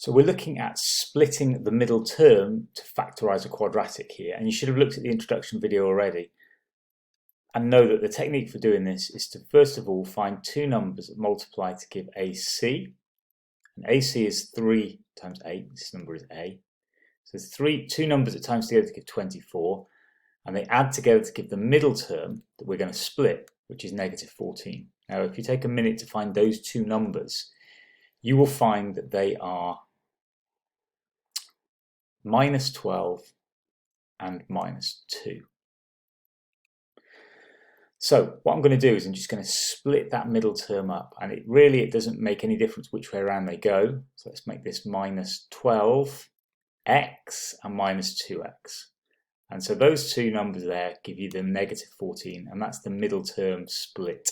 So we're looking at splitting the middle term to factorise a quadratic here, and you should have looked at the introduction video already and know that the technique for doing this is to first of all find two numbers that multiply to give AC, and AC is 3 times 8, this number is A, so two numbers that times together to give 24, and they add together to give the middle term that we're going to split, which is negative 14. Now if you take a minute to find those two numbers, you will find that they are minus 12 and minus 2. So what I'm going to do is I'm just going to split that middle term up, and it doesn't make any difference which way around they go. So let's make this minus 12x and minus 2x. And so those two numbers there give you the negative 14, and that's the middle term split.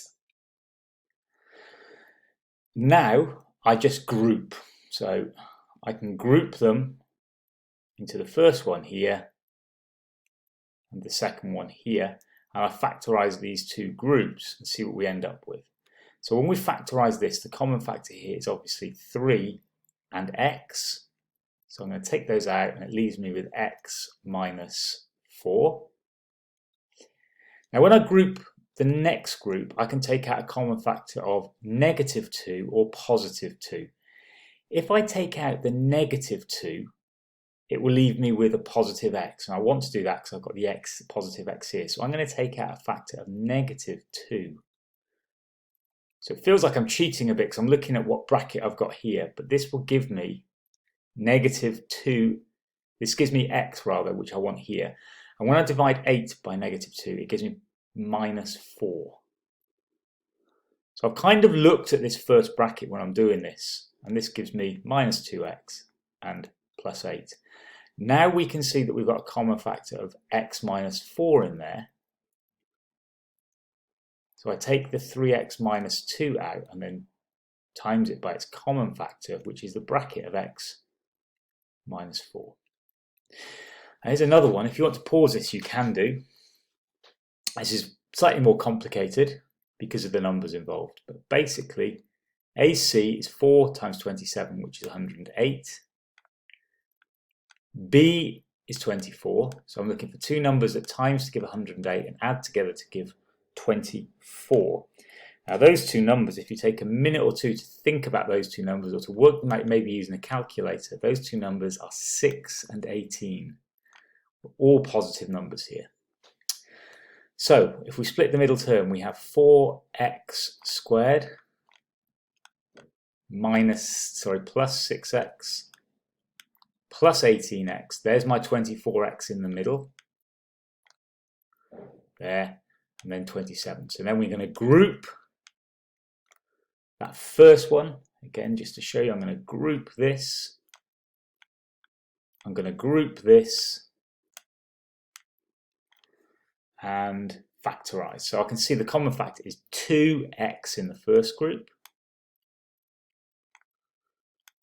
Now I just group. So I can group them into the first one here and the second one here, and I factorise these two groups and see what we end up with. So when we factorise this, the common factor here is obviously 3 and x. So I'm going to take those out, and it leaves me with x minus 4. Now when I group the next group, I can take out a common factor of negative 2 or positive 2. If I take out the negative 2, it will leave me with a positive x, and I want to do that because I've got the positive x here. So I'm going to take out a factor of negative 2. So it feels like I'm cheating a bit because I'm looking at what bracket I've got here, but this will give me negative 2. This gives me x rather, which I want here. And when I divide 8 by negative 2, it gives me minus 4. So I've kind of looked at this first bracket when I'm doing this, and this gives me minus 2x and plus 8. Now we can see that we've got a common factor of x minus 4 in there. So I take the 3x minus 2 out and then times it by its common factor, which is the bracket of x minus 4. Now here's another one. If you want to pause this, you can do. This is slightly more complicated because of the numbers involved. But basically, AC is 4 times 27, which is 108. B is 24, so I'm looking for two numbers that times to give 108 and add together to give 24. Now those two numbers, if you take a minute or two to think about those two numbers or to work them out maybe using a calculator, those two numbers are 6 and 18. All positive numbers here. So if we split the middle term, we have 4x squared plus 6x plus 18x. There's my 24x in the middle. There, and then 27. So then we're going to group that first one. Again, just to show you, I'm going to group this. I'm going to group this and factorise. So I can see the common factor is 2x in the first group.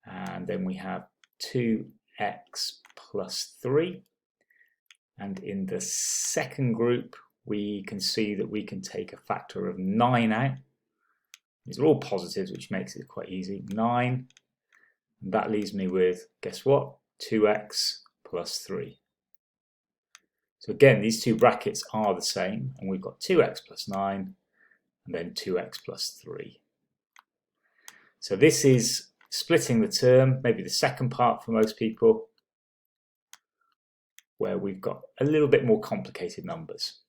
And then we have 2x plus 3, and in the second group we can see that we can take a factor of 9 out. These are all positives, which makes it quite easy. 9, and that leaves me with, guess what, 2x plus 3. So again, these two brackets are the same, and we've got 2x plus 9 and then 2x plus 3. So this is splitting the term, maybe the second part for most people, where we've got a little bit more complicated numbers.